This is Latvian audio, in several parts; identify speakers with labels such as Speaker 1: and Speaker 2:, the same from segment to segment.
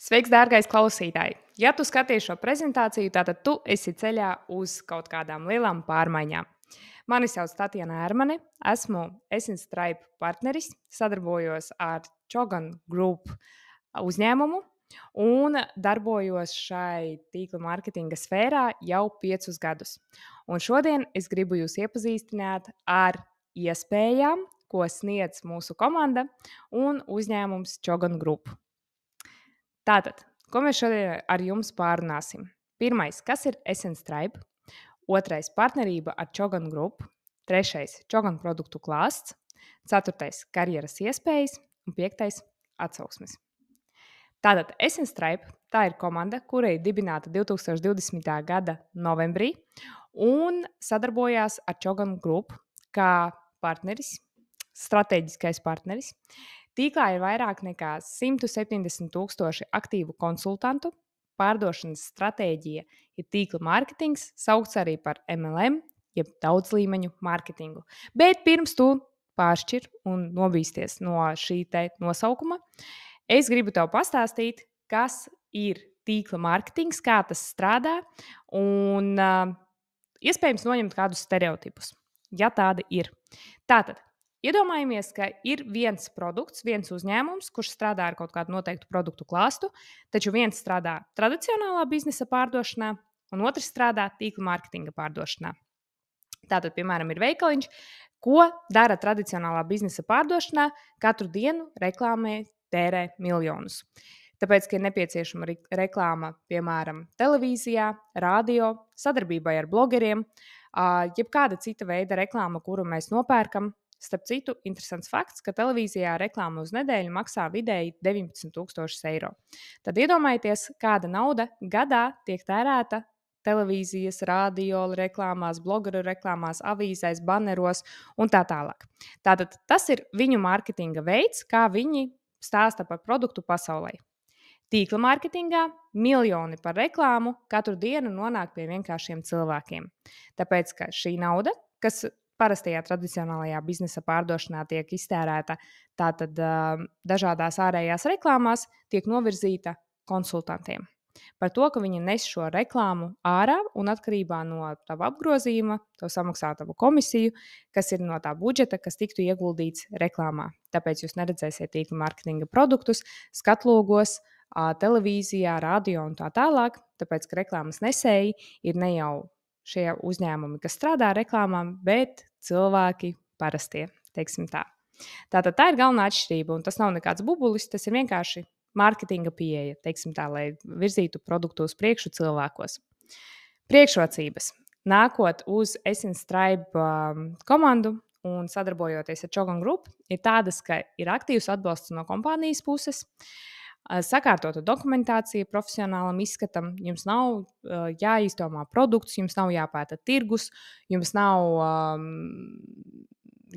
Speaker 1: Sveiks, dārgais klausītāj! Ja tu skaties šo prezentāciju, tad tu esi ceļā uz kaut kādām lielām pārmaiņām. Mani sauc Tatjana Ērmane, esmu Essence Tribe partneris, sadarbojos ar Chogan Group uzņēmumu un darbojos šai tīkla mārketinga sfērā jau 5 gadus. Un šodien es gribu jūs iepazīstināt ar iespējām, ko sniedz mūsu komanda un uzņēmums Chogan Group. Tātad, ko mēs šodien ar jums pārunāsim? Pirmais, kas ir Essence Tribe? Otrais, partnerība ar Chogan Group. Trešais, Chogan produktu klāsts. Ceturtais, karjeras iespējas. Un piektais, atsauksmes. Tātad Essence Tribe tā ir komanda, kura ir dibināta 2020. gada novembrī un sadarbojās ar Chogan Group kā partneris, strateģiskais partneris. Tīklā ir vairāk nekā 170,000 aktīvu konsultantu. Pārdošanas stratēģija ir tīkla mārketings, saukts arī par MLM, jeb daudzlīmeņu mārketingu. Bet pirms tu pāršķir un nobīsties no šī te nosaukuma, es gribu tev pastāstīt, kas ir tīkla mārketings, kā tas strādā un iespējams noņemt kādus stereotipus, ja tādi ir. Tātad, iedomājamies, ka ir viens produkts, viens uzņēmums, kurš strādā ar kaut kādu noteiktu produktu klāstu, taču viens strādā tradicionālā biznesa pārdošanā, un otrs strādā tīkla mārketinga pārdošanā. Tātad, piemēram, ir veikaliņš, ko dara tradicionālā biznesa pārdošanā, katru dienu reklāmē tērē miljonus. Tāpēc, ka ir nepieciešama reklāma, piemēram, televīzijā, radio, sadarbībai ar blogeriem, jebkāda cita veida reklāma, kuru mēs nopērkam. Starp citu, interesants fakts, ka televīzijā reklāma uz nedēļu maksā vidēji 19,000 eiro. Tad iedomājieties, kāda nauda gadā tiek tērēta televīzijas, radio reklāmās, blogeru reklāmās, avīzēs, baneros un tā tālāk. Tātad tas ir viņu mārketinga veids, kā viņi stāsta par produktu pasaulē. Tīkla mārketingā miljoni par reklāmu katru dienu nonāk pie vienkāršiem cilvēkiem. Tāpēc, ka šī nauda, kas parastajā tradicionālajā biznesa pārdošanā tiek iztērēta tātad dažādās ārējās reklāmās, tiek novirzīta konsultantiem. Par to, ka viņi nes šo reklāmu ārā un atkarībā no tava apgrozījuma, tev samaksā tavu komisiju, kas ir no tā budžeta, kas tiktu ieguldīts reklāmā. Tāpēc jūs neredzēsiet tīkla mārketinga produktus skatlogos, televīzijā, radio un tā tālāk, tāpēc, ka reklāmas nesēji ir ne jau šie uzņēmumi, kas strādā ar reklāmām, bet cilvēki parastie, teiksim tā. Tātad tā ir galvenā atšķirība, un tas nav nekāds bubulis, tas ir vienkārši mārketinga pieeja, teiksim tā, lai virzītu produktu uz priekšu cilvēkos. Priekšrocības. Nākot uz Essence Tribe komandu un sadarbojoties ar Chogan Group, ir tādas, ka ir aktīvs atbalsts no kompānijas puses, sakārtota dokumentācija profesionālam izskatam, jums nav jāizdomā produkts, jums nav jāpēta tirgus, jums nav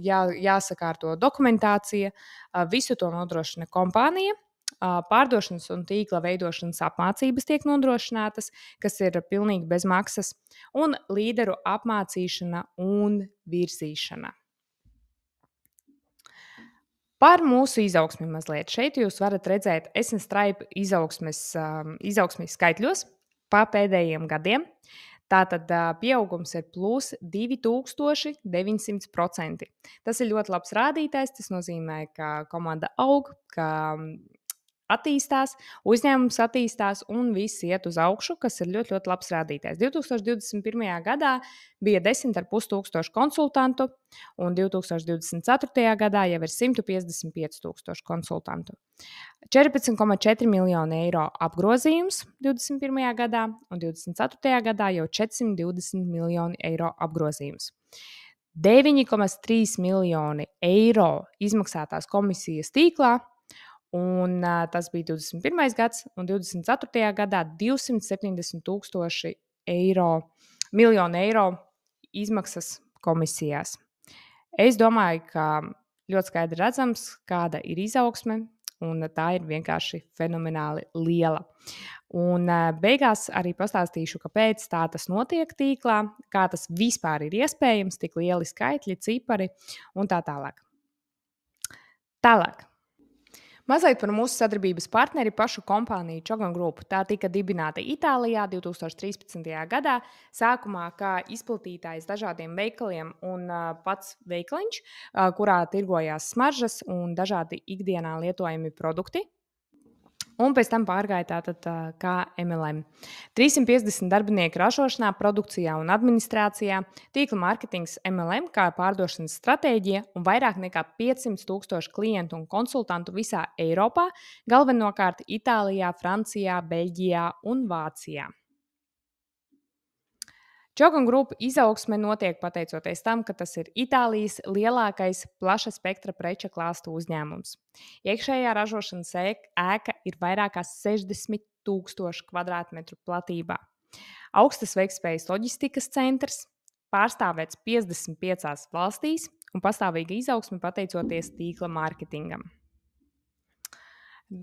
Speaker 1: jāsakārto dokumentācija. Visu to nodrošina kompānija. Pārdošanas un tīkla veidošanas apmācības tiek nodrošinātas, kas ir pilnīgi bez maksas, un līderu apmācīšana un virzīšana. Par mūsu izaugsmi mazliet. Šeit jūs varat redzēt Essence Tribe izaugsmes skaitļos pa pēdējiem gadiem. Tātad pieaugums ir plus 2900%. Tas ir ļoti labs rādītājs. Tas nozīmē, ka komanda aug, ka attīstās, uzņēmums attīstās un viss iet uz augšu, kas ir ļoti, ļoti labs rādītājs. 2021. gadā bija 10,500 konsultantu, un 2024. gadā jau ir 155,000 konsultantu. 14,4 miljoni eiro apgrozījums 2021. gadā, un 2024. gadā jau 420 miljoni eiro apgrozījums. 9,3 miljoni eiro izmaksātās komisijas tīklā. Un tas bija 21. gads, un 24. gadā 270,000 miljonu eiro izmaksas komisijās. Es domāju, ka ļoti skaidri redzams, kāda ir izaugsme, un tā ir vienkārši fenomenāli liela. Un beigās arī pastāstīšu, kāpēc tā tas notiek tīklā, kā tas vispār ir iespējams, tik lieli skaitļi, cipari un tā tālāk. Tālāk. Mazliet par mūsu sadarbības partneri pašu kompāniju Čogan Group. Tā tika dibināta Itālijā 2013. gadā, sākumā kā izplatītājs dažādiem veikaliem un pats veikaliņš, kurā tirgojās smaržas un dažādi ikdienā lietojami produkti. Un pēc tam pārgāja tātad kā MLM. 350 darbinieki ražošanā, produkcijā un administrācijā, tīkla mārketings MLM, kā pārdošanas stratēģija un vairāk nekā 500,000 klientu un konsultantu visā Eiropā, galvenokārt Itālijā, Francijā, Beļģijā un Vācijā. Čogan Group izaugsme notiek pateicoties tam, ka tas ir Itālijas lielākais plaša spektra preču klāstu uzņēmums. Iekšējā ražošanas ēka ir vairāk kā 60,000 kvadrātmetru platībā. Augstas veiktspējas loģistikas centrs, pārstāvēts 55 valstīs un pastāvīga izaugsme pateicoties tīkla mārketingam.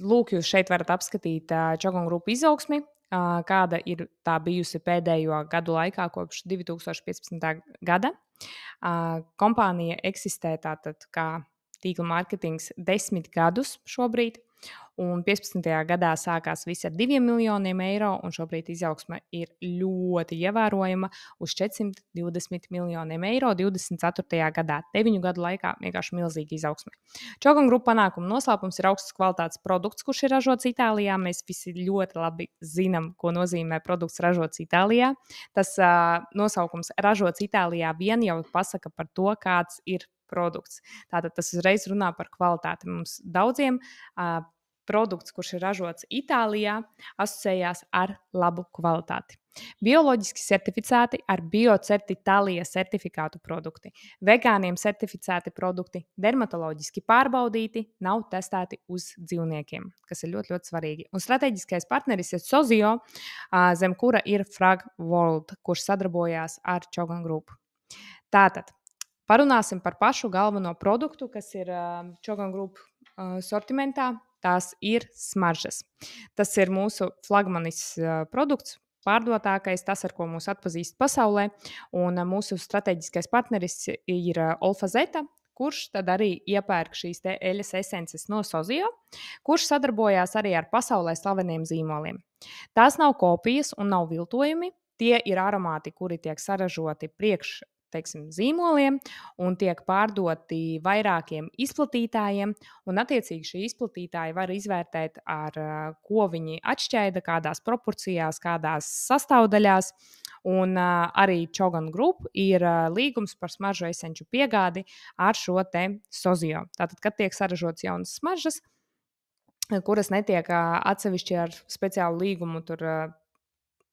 Speaker 1: Lūk, jūs šeit varat apskatīt Čogan Group izaugsmi, kāda ir tā bijusi pēdējo gadu laikā, kopš 2015. gada. Kompānija eksistē tātad kā tīkla mārketings 10 gadus šobrīd, un 15. gadā sākās viss ar 2 miljoniem eiro, un šobrīd izaugsme ir ļoti ievērojama uz 420 miljoniem eiro 24. gadā. 9 gadu laikā vienkārši milzīga izaugsme. Čogan Group panākuma noslēpums ir augstas kvalitātes produkts, kurš ir ražots Itālijā. Mēs visi ļoti labi zinām, ko nozīmē produkts ražots Itālijā. Tas nosaukums ražots Itālijā vien jau pasaka par to, kāds ir produkts. Tātad tas uzreiz runā par kvalitāti. Mums daudziem produkts, kurš ir ražots Itālijā, asociējās ar labu kvalitāti. Bioloģiski certificēti ar biocertitālija certifikātu produkti, vegāniem certificēti produkti, dermatoloģiski pārbaudīti, nav testēti uz dzīvniekiem, kas ir ļoti, ļoti svarīgi. Un strateģiskais partneris ir Sozio, zem kura ir Frag World, kurš sadarbojās ar Čogan Group. Tātad parunāsim par pašu galveno produktu, kas ir Čogan Group sortimentā. Tās ir smaržas. Tas ir mūsu flagmanis produkts, pārdotākais, tas, ar ko mūs atpazīst pasaulē. Un mūsu strateģiskais partneris ir Olfa Zeta, kurš tad arī iepērk šīs eļas esences no Sozio, kurš sadarbojās arī ar pasaulē slaveniem zīmoliem. Tās nav kopijas un nav viltojumi. Tie ir aromāti, kuri tiek saražoti priekš zīmoliem un tiek pārdoti vairākiem izplatītājiem. Un, attiecīgi, šī izplatītāji var izvērtēt, ar ko viņi atšķaida, kādās proporcijās, kādās sastāvdaļās. Un arī Čogan Group ir līgums par smaržu esenču piegādi ar šo te Sozio. Tātad, kad tiek saražotas jaunas smaržas, kuras netiek atsevišķi ar speciālu līgumu tur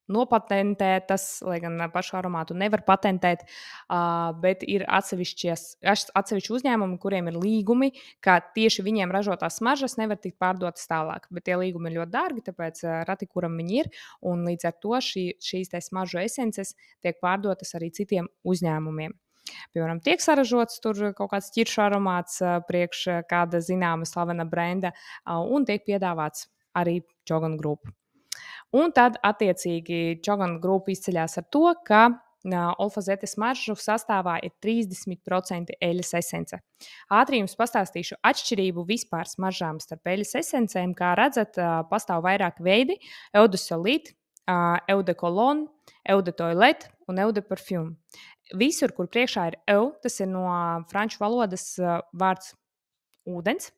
Speaker 1: nopatentētas, lai gan pašu aromātu nevar patentēt, bet ir atsevišķi uzņēmumi, kuriem ir līgumi, ka tieši viņiem ražotās smaržas nevar tikt pārdotas tālāk. Bet tie līgumi ir ļoti dārgi, tāpēc rati kuram viņi ir, un līdz ar to šīs smaržu esences tiek pārdotas arī citiem uzņēmumiem. Piemēram, tiek saražots tur kaut kāds ķiršu aromāts priekš kāda zināma slavena brenda, un tiek piedāvāts arī Čogan Group. Un tad, attiecīgi, Čogan Group izceļas ar to, ka Olfa Zeta smaržu sastāvā ir 30% eļas esence. Ātri jums pastāstīšu atšķirību vispār smaržām starp eļas esencēm. Kā redzat, pastāv vairāk veidi - eau de solide, eau de cologne, eau de toilette un eau de parfum. Visur, kur priekšā ir eau, tas ir no franču valodas vārds ūdens.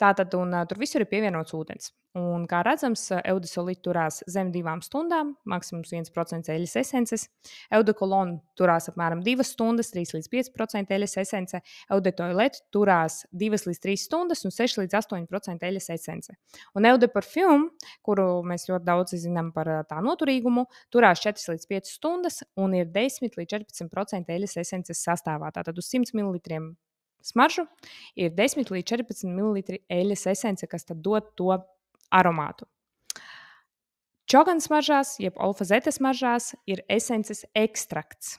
Speaker 1: Tātad, tur visur ir pievienots ūdens. Un, kā redzams, eau de solide turās zem 2 stundām, maksimums 1% eļas esences. Eau de cologne turās apmēram 2 stundas, 3–5% eļas esence. Eau de toilette turās 2–3 stundas un 6–8% eļas esence. Un eau de parfum, kuru mēs ļoti daudz zinām par tā noturīgumu, turās 4–5 stundas un ir 10–14% eļas esences sastāvā. Tātad uz 100 ml smaržu ir 10–14 ml eļas esence, kas tad dod to aromātu. Čogan smaržās, jeb Olfa Zeta smaržās, ir esences ekstrakts,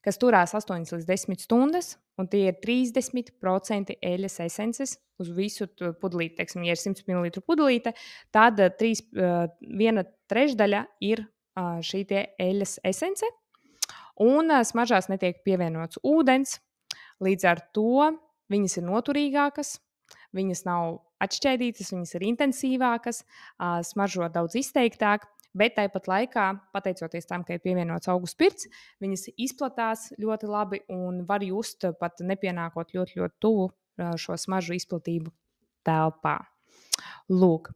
Speaker 1: kas turās 8–10 stundas, un tie ir 30% eļas esences uz visu pudelīti. Teiksim, ja ir 100 ml pudelīte, tad 1/3 ir šī eļas esence, un smaržās netiek pievienots ūdens. Līdz ar to viņas ir noturīgākas, viņas nav atšķaidītas, viņas ir intensīvākas, smaržo daudz izteiktāk. Bet tāpat laikā, pateicoties tam, ka ir pievienots augu spirts, viņas izplatās ļoti labi un var just pat nepienākot ļoti, ļoti tuvu šo smaržu izplatību telpā. Lūk,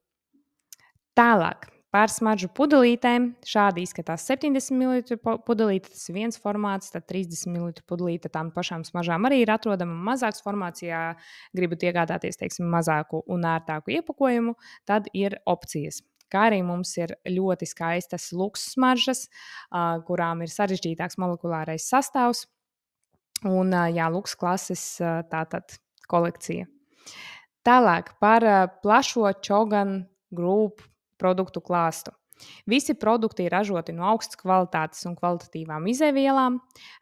Speaker 1: tālāk. Par smaržu pudelītēm šādi izskatās 70 ml pudelīte. Tas ir viens formāts, tad 30 ml pudelīte tām pašām smaržām arī ir atrodama. Mazāks formāts, ja gribat iegādāties mazāku un ērtāku iepakojumu, tad ir opcijas. Kā arī mums ir ļoti skaistas luksus smaržas, kurām ir sarežģītāks molekulārais sastāvs. Un luksus klases tātad kolekcija. Tālāk par plašo Chogan grupu produktu klāstu. Visi produkti ir ražoti no augstas kvalitātes un kvalitatīvām izēvielām,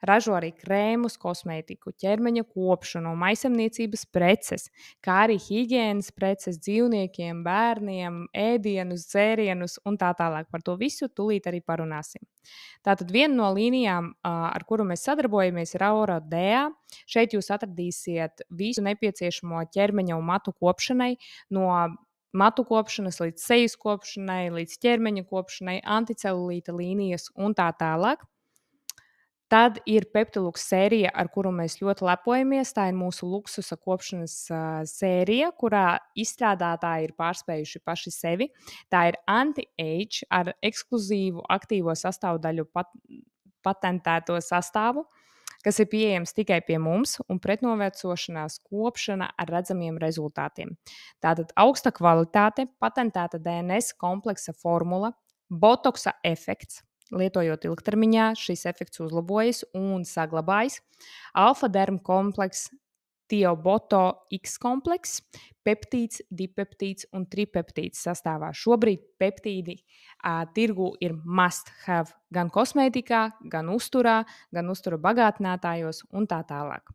Speaker 1: ražo arī krēmus, kosmētiku, ķermeņa kopšanu, maisaimniecības preces, kā arī hiģienas preces dzīvniekiem, bērniem, ēdienus, dzērienus un tā tālāk. Par to visu tūlīt arī parunāsim. Tātad viena no līnijām, ar kuru mēs sadarbojamies, ir Aura Dea. Šeit jūs atradīsiet visu nepieciešamo ķermeņa un matu kopšanai, no matu kopšanas līdz sejas kopšanai, līdz ķermeņa kopšanai, anticelulīta līnijas un tā tālāk. Tad ir Peptilux sērija, ar kuru mēs ļoti lepojamies. Tā ir mūsu luksusa kopšanas sērija, kurā izstrādātāji ir pārspējuši paši sevi. Tā ir anti-age ar ekskluzīvu aktīvo sastāvdaļu patentēto sastāvu, kas ir pieejams tikai pie mums, un pretnovecošanās kopšana ar redzamiem rezultātiem. Tātad augsta kvalitāte, patentēta DNS kompleksa formula, botoksa efekts. Lietojot ilgtermiņā, šis efekts uzlabojas un saglabājas. Alfa-derma komplekss, Tioboto X komplekss, peptīds, dipeptīds un tripeptīds sastāvā. Šobrīd peptīdi tirgu ir must have gan kosmētikā, gan uzturā bagātinātājos un tā tālāk.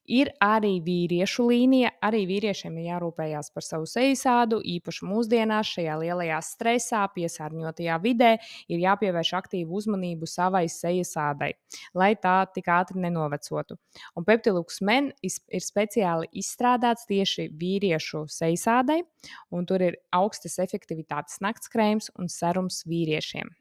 Speaker 1: Ir arī vīriešu līnija. Arī vīriešiem ir jārūpējās par savu sejasādu. Īpaši mūsdienās šajā lielajā stresā, piesārņotajā vidē ir jāpievērš aktīvu uzmanību savai sejasādai, lai tā tik ātri nenovecotu. Un Peptilux Men ir speciāli izstrādāts tieši vīriešu sejasādai, un tur ir augstas efektivitātes naktskrēms un serums vīriešiem.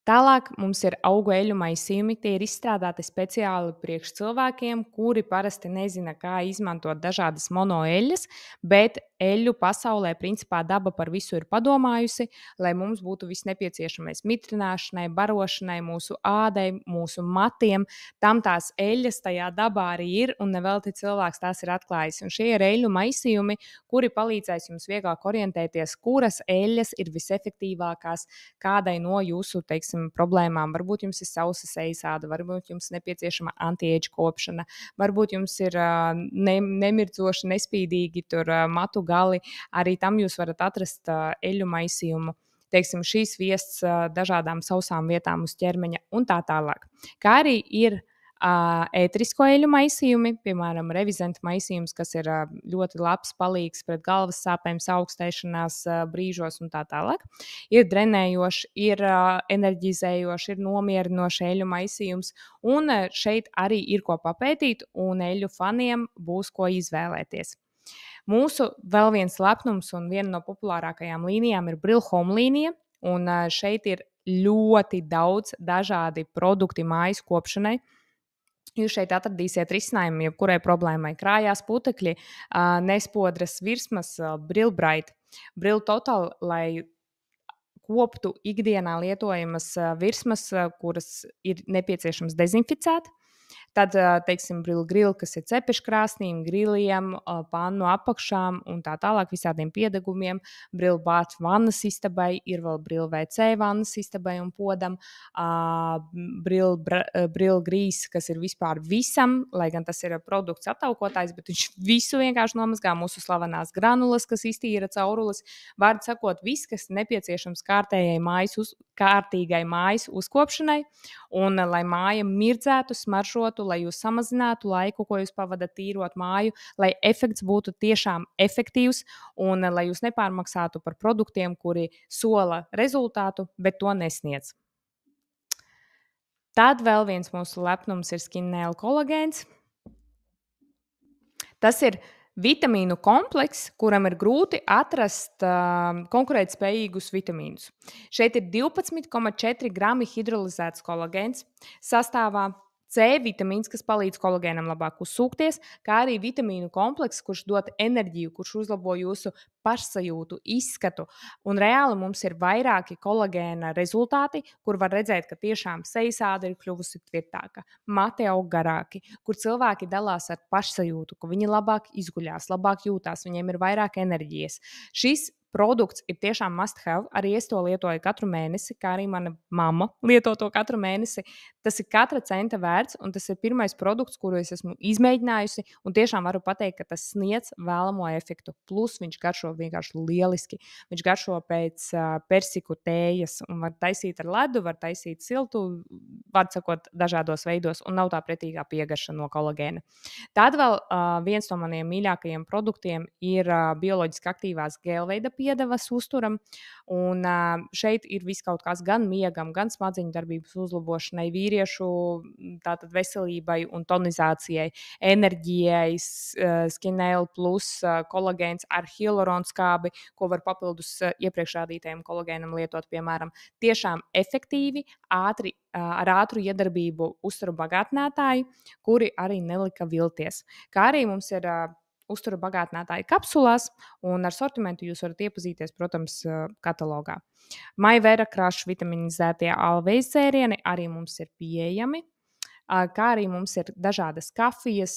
Speaker 1: Tālāk mums ir augu eļļu maisījumi. Tie ir izstrādāti speciāli priekš cilvēkiem, kuri parasti nezina, kā izmantot dažādas monoeļļas, bet eļļu pasaulē principā daba par visu ir padomājusi, lai mums būtu viss nepieciešamais mitrināšanai, barošanai, mūsu ādai, mūsu matiem. Tam tās eļļas tajā dabā arī ir, un nevelti cilvēks tās ir atklājis. Un šie ir eļļu maisījumi, kuri palīdzēs jums vieglāk orientēties, kuras eļļas ir visefektīvākās kādai no jūsu, problēmām. Varbūt jums ir sausa sejasāda, varbūt jums ir nepieciešama anti-age kopšana, varbūt jums ir nemircoši, nespīdīgi matu gali. Arī tam jūs varat atrast eļļu maisījumu. Šīs viests dažādām sausām vietām uz ķermeņa un tā tālāk. Kā arī ir ētrisko eļļu maisījumi, piemēram, revizenta maisījums, kas ir ļoti labs palīgs pret galvas sāpēm, augstēšanās brīžos un tā tālāk. Ir drenējošs, ir enerģizējošs, ir nomierinošs eļļu maisījums, un šeit arī ir ko papētīt, un eļļu faniem būs ko izvēlēties. Mūsu vēl viens lepnums un viena no populārākajām līnijām ir Brill Home līnija, un šeit ir ļoti daudz dažādi produkti mājas kopšanai. Jūs šeit atradīsiet risinājumu jebkurai problēmai. Krājās putekļi, nespodras virsmas, Brill Bright, Brill Total, lai koptu ikdienā lietojamas virsmas, kuras ir nepieciešams dezinficēt. Tad, Brill Grill, kas ir cepeškrāsnīm, griliem, pannu apakšām un tā tālāk visādiem piedegumiem. Brill Bath vannas istabai, ir vēl Brill WC vannas istabai un podam. Brill Grease, kas ir vispār visam, lai gan tas ir produkts attaukotājs, bet viņš visu vienkārši nomazgā. Mūsu slavenās granulas, kas iztīra caurules. Vārdu sakot, viss, kas nepieciešams kārtīgai mājas uzkopšanai, un lai māja mirdzētu, smaržotu, lai jūs samazinātu laiku, ko jūs pavadat tīrot māju, lai efekts būtu tiešām efektīvs un lai jūs nepārmaksātu par produktiem, kuri sola rezultātu, bet to nesniedz. Tad vēl viens mūsu lepnums ir Skin Nail kolagēns. Tas ir Vitamīnu komplekss, kuram ir grūti atrast konkurētspējīgus vitamīnus. Šeit ir 12,4 grami hidrolizēts kolagēns sastāvā. C vitamīns, kas palīdz kolagēnam labāk uzsūkties, kā arī vitamīnu komplekss, kurš dod enerģiju, kurš uzlabo jūsu pašsajūtu, izskatu. Un reāli mums ir vairāki kolagēna rezultāti, kur var redzēt, ka tiešām sejas āda ir kļuvusi tvirtāka, mati aug garāki, kur cilvēki dalās ar pašsajūtu, ka viņi labāk izguļās, labāk jūtās, viņiem ir vairāk enerģijas. Šis produkts ir tiešām must have. Arī es to lietoju katru mēnesi, kā arī mana mamma lieto to katru mēnesi. Tas ir katra centa vērts, un tas ir pirmais produkts, kuru es esmu izmēģinājusi. Un tiešām varu pateikt, ka tas sniedz vēlamo efektu. Plus viņš garšo vienkārši lieliski. Viņš garšo pēc persiku tējas, un var taisīt ar ledu, var taisīt siltu, var sakot, dažādos veidos, un nav tā pretīgā piegarša no kolagēna. Tad vēl viens no maniem mīļākajiem produktiem ir bioloģiski aktīvās gēlveida piedevas uzturam. Un šeit ir viss kaut kas gan miegam, gan smadzeņu darbības uzlabošanai, vīriešu veselībai un tonizācijai, enerģijai, skinēl plus kolagēns ar hialuronskābi, ko var papildus iepriekš rādītajam kolagēnam lietot, piemēram. Tiešām efektīvi, ātri, ar ātru iedarbību uzturu bagātinātāji, kuri arī nelika vilties. Kā arī mums ir uzturu bagātinātāji kapsulās, un ar sortimentu jūs varat iepazīties, protams, katalogā. Maivera krašu vitaminizētie alvejas dzērieni arī mums ir pieejami. Kā arī mums ir dažādas kafijas,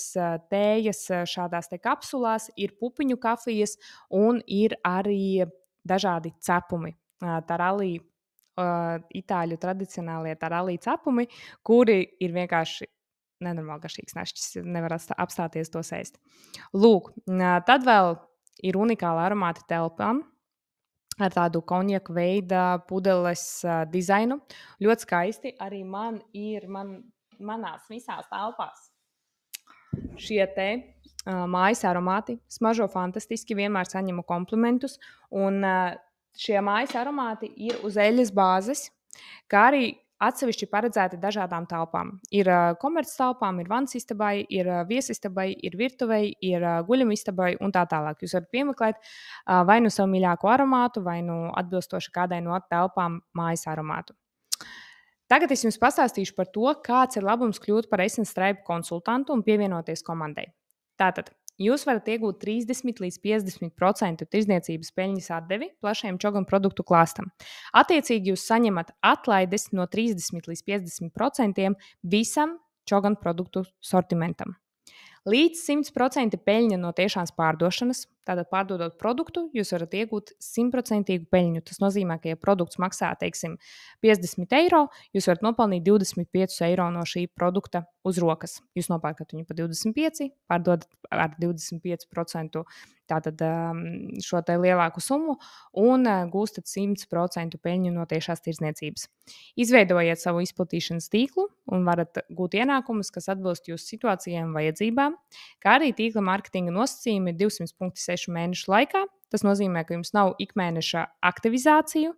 Speaker 1: tējas šādās te kapsulās, ir pupiņu kafijas un ir arī dažādi cepumi. Taralī, itāļu tradicionālie taralī cepumi, kuri ir vienkārši nenormāli garšīgs nešķis, nevar apstāties to ēst. Lūk, tad vēl ir unikāla aromāta telpām ar tādu konjaku veida pudeles dizainu. Ļoti skaisti. Arī man ir manās visās telpās šie te mājas aromāti. Smaržo fantastiski, vienmēr saņemu komplimentus. Un šie mājas aromāti ir uz eļļas bāzes, kā arī atsevišķi paredzēti dažādām telpām. Ir komerctelpām, ir vannas istabai, ir viesistabai, ir virtuvei, ir guļamistabai un tā tālāk. Jūs varat piemeklēt vai nu savu mīļāko aromātu, vai nu atbilstoši kādai no telpām mājas aromātu. Tagad es jums pastāstīšu par to, kāds ir labums kļūt par Essence Tribe konsultantu un pievienoties komandai. Tātad jūs varat iegūt 30 līdz 50% tirdzniecības peļņas atdevi plašajam čoganu produktu klāstam. Attiecīgi jūs saņemat atlaides no 30 līdz 50% visam čoganu produktu sortimentam. Līdz 100% peļņa no tiešās pārdošanas. Tātad, pārdodot produktu, jūs varat iegūt 100% peļņu. Tas nozīmē, ka, ja produkts maksā, teiksim, 50 eiro, jūs varat nopelnīt 25 eiro no šī produkta uz rokas. Jūs nopērkat viņu par 25, pārdodat ar 25% tātad, šo te lielāku summu un gūstat 100% peļņu no tiešās tirdzniecības. Izveidojiet savu izplatīšanas tīklu un varat gūt ienākumus, kas atbilst jūsu situācijai un vajadzībām, kā arī tīkla mārketinga nosacījumi 200,6 mēnešu laikā. Tas nozīmē, ka jums nav ikmēneša aktivizāciju.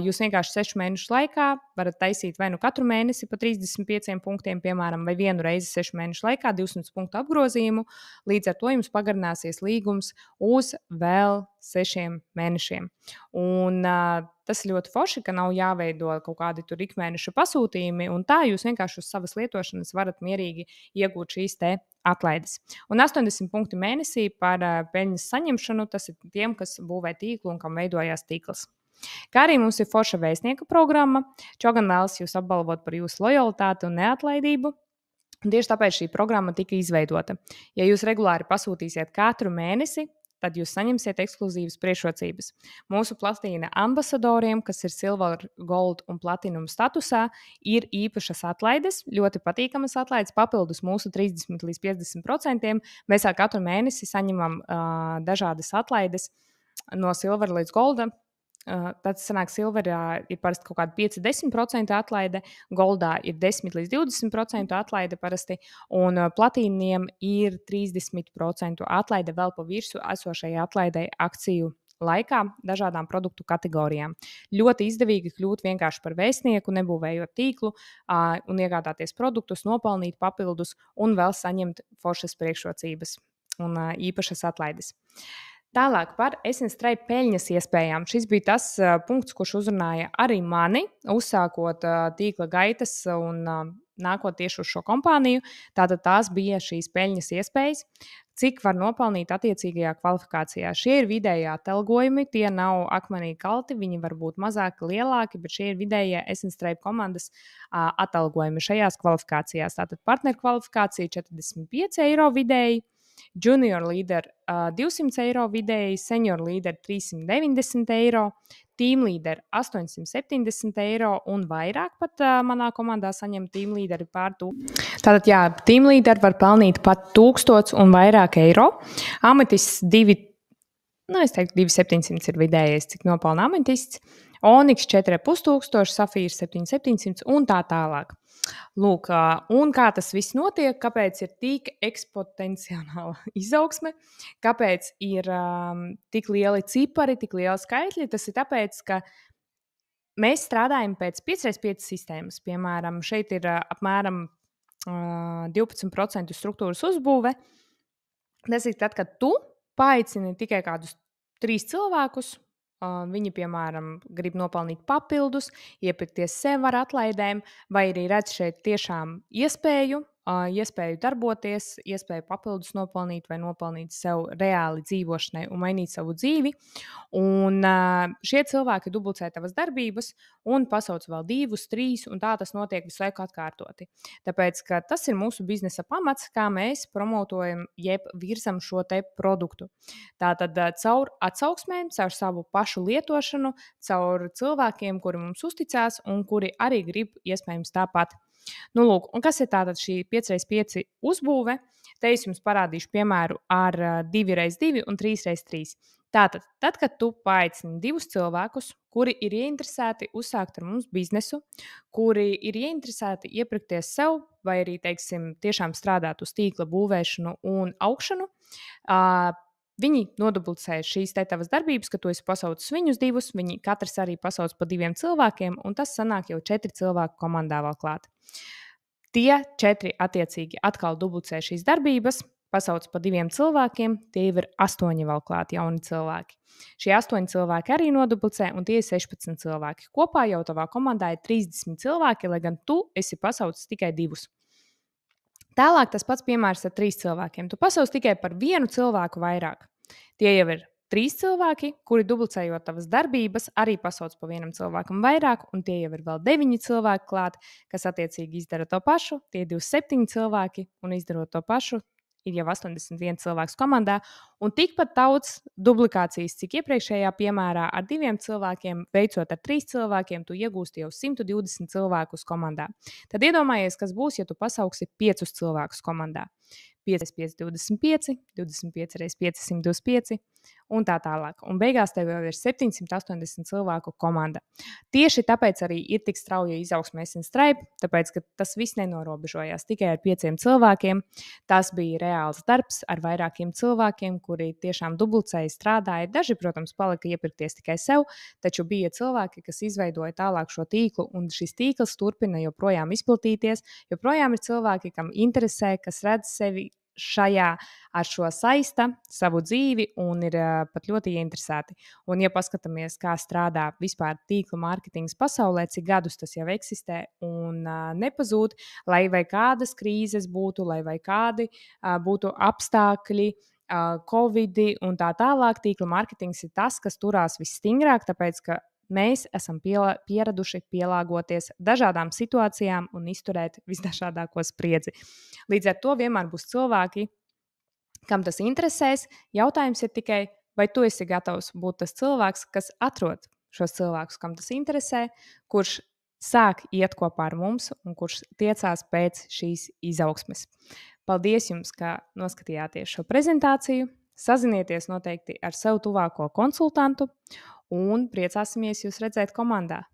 Speaker 1: Jūs vienkārši 6 mēnešu laikā varat taisīt vai nu katru mēnesi pa 35 punktiem, piemēram, vai vienu reizi 6 mēnešu laikā 200 punktu apgrozījumu. Līdz ar to jums pagarināsies līgums uz vēl 6 mēnešiem. Un tas ir ļoti forši, ka nav jāveido kaut kādi tur ikmēneša pasūtījumi, un tā jūs vienkārši uz savas lietošanas varat mierīgi iegūt šīs te atlaides. Un 80 punkti mēnesī par peļņas saņemšanu, tas ir tiem, kas būvē tīklu un kam veidojās tīkls. Kā arī mums ir forša vēstnieka programma. Čogan vēlas jūs apbalvot par jūsu lojalitāti un neatlaidību. Un tieši tāpēc šī programma tika izveidota. Ja jūs regulāri pasūtīsiet katru mēnesi, tad jūs saņemsiet ekskluzīvas priekšrocības. Mūsu platīna ambasadoriem, kas ir silver, gold un platinum statusā, ir īpašas atlaides, ļoti patīkamas atlaides, papildus mūsu 30 līdz 50%. Mēs ar katru mēnesi saņemam dažādas atlaides no silver līdz golda. Tad sanāk, silverā ir parasti kaut kāda 5-10% atlaide, goldā ir 10 līdz 20% atlaide parasti, un platīniem ir 30% atlaide vēl pa virsmu esošajai atlaidei akciju laikā dažādām produktu kategorijām. Ļoti izdevīgi kļūt vienkārši par vēstnieku, nebūvējot tīklu un iegādāties produktus, nopelnīt papildus un vēl saņemt foršas priekšrocības. un īpašas atlaides. Tālāk par Essence peļņas iespējām. Šis bija tas punkts, kurš uzrunāja arī mani, uzsākot tīkla gaitas un nākot tieši uz šo kompāniju. Tātad tās bija šīs peļņas iespējas, cik var nopelnīt attiecīgajā kvalifikācijā. Šie ir vidēji atalgojumi, tie nav akmenī kalti, viņi var būt mazāki, lielāki, bet šie ir vidējie Essence komandas atalgojumi šajās kvalifikācijās. Tātad partneru kvalifikācija 45 eiro vidēji. Junior līderi 200 eiro vidēji, senior līderi 390 eiro, team līderi 870 eiro un vairāk pat manā komandā saņem team līderi pār to. Tātad, jā, team līderi var pelnīt pat 1000 un vairāk eiro. Ametists 2700 ir vidējais, cik nopelna ametists. Oniks 4500, Safīrs 7700 un tā tālāk. Lūk, un kā tas viss notiek, kāpēc ir tik eksponenciāla izaugsme, kāpēc ir tik lieli cipari, tik lieli skaitļi. Tas ir tāpēc, ka mēs strādājam pēc 5x5 sistēmas. Piemēram, šeit ir apmēram 12% struktūras uzbūve. Tas ir tad, kad tu paaicini tikai kādus 3 cilvēkus. Viņi, piemēram, grib nopelnīt papildus, iepirkties sev ar atlaidēm, vai arī redz šeit tiešām iespēju darboties, iespēju papildus nopelnīt vai nopelnīt sev reāli dzīvošanai un mainīt savu dzīvi. Un šie cilvēki dubulcē tavas darbības un pasauc vēl 2, 3, un tā tas notiek visu laiku atkārtoti. Tāpēc, ka tas ir mūsu biznesa pamats, kā mēs promotojam, jeb virzam šo te produktu. Tātad caur atsauksmēm, caur savu pašu lietošanu, caur cilvēkiem, kuri mums uzticās un kuri arī grib iespējams tāpat. Nu, lūk, un kas ir tātad šī 5x5 uzbūve? Te es jums parādīšu piemēru ar 2x2 un 3x3. Tātad, tad, kad tu paaicini 2 cilvēkus, kuri ir ieinteresēti uzsākt ar mums biznesu, kuri ir ieinteresēti iepirkties sev, vai arī, teiksim, tiešām strādāt uz tīkla būvēšanu un augšanu, viņi nodubulcē šīs tavas darbības, ka tu esi pasaucis viņus 2, viņi katrs arī pasauc pa 2 cilvēkiem, un tas sanāk jau 4 cilvēku komandā vēl klāt. Tie 4 attiecīgi atkal dubulcē šīs darbības, pasauc pa 2 cilvēkiem, tie jau ir 8 vēl klāt jauni cilvēki. Šie 8 cilvēki arī nodubulcē, un tie ir 16 cilvēki. Kopā jau tavā komandā ir 30 cilvēki, lai gan tu esi pasaucis tikai 2. Tālāk tas pats piemērs ar 3 cilvēkiem. Tu pasauc tikai par 1 cilvēku vairāk. Tie jau ir 3 cilvēki, kuri dubulcējot tavas darbības, arī pasauc pa 1 cilvēkam vairāk, un tie jau ir vēl 9 cilvēki klāt, kas attiecīgi izdara to pašu. Tie ir 27 cilvēki, un izdarot to pašu, ir jau 81 cilvēks komandā, un tikpat daudz dublikācijas, cik iepriekšējā piemērā ar 2 cilvēkiem, veicot ar 3 cilvēkiem, tu iegūsti jau 120 cilvēkus komandā. Tad iedomājies, kas būs, ja tu pasauksi 5 cilvēkus komandā. 5x5, 25, 25x5, 125 un tā tālāk. Un beigās tev jau ir 780 cilvēku komanda. Tieši tāpēc arī ir tik strauja izaugsme Essence, tāpēc, ka tas viss nenorobežojās tikai ar 5 cilvēkiem. Tas bija reāls darbs ar vairākiem cilvēkiem, kuri tiešām dubulcēji strādāja. Daži, protams, palika iepirkties tikai sev, taču bija cilvēki, kas izveidoja tālāk šo tīklu, un šis tīkls turpina joprojām izplatīties. Joprojām ir cilvēki, kam interesē, kas redz sevi šajā ar šo saista savu dzīvi un ir pat ļoti ieinteresēti. Un, ja paskatāmies, kā strādā vispār tīkla mārketings pasaulē, cik gadus tas jau eksistē un nepazūd, lai vai kādas krīzes būtu, lai vai kādi būtu apstākļi, Covid un tā tālāk, tīkla mārketings ir tas, kas turās visstingrāk, tāpēc, ka mēs esam pieraduši pielāgoties dažādām situācijām un izturēt visdažādāko spriedzi. Līdz ar to vienmēr būs cilvēki, kam tas interesēs. Jautājums ir tikai, vai tu esi gatavs būt tas cilvēks, kas atrod šos cilvēkus, kam tas interesē, kurš sāk iet kopā ar mums un kurš tiecās pēc šīs izaugsmes. Paldies jums, ka noskatījāties šo prezentāciju. Sazinieties noteikti ar sev tuvāko konsultantu un priecāsimies jūs redzēt komandā.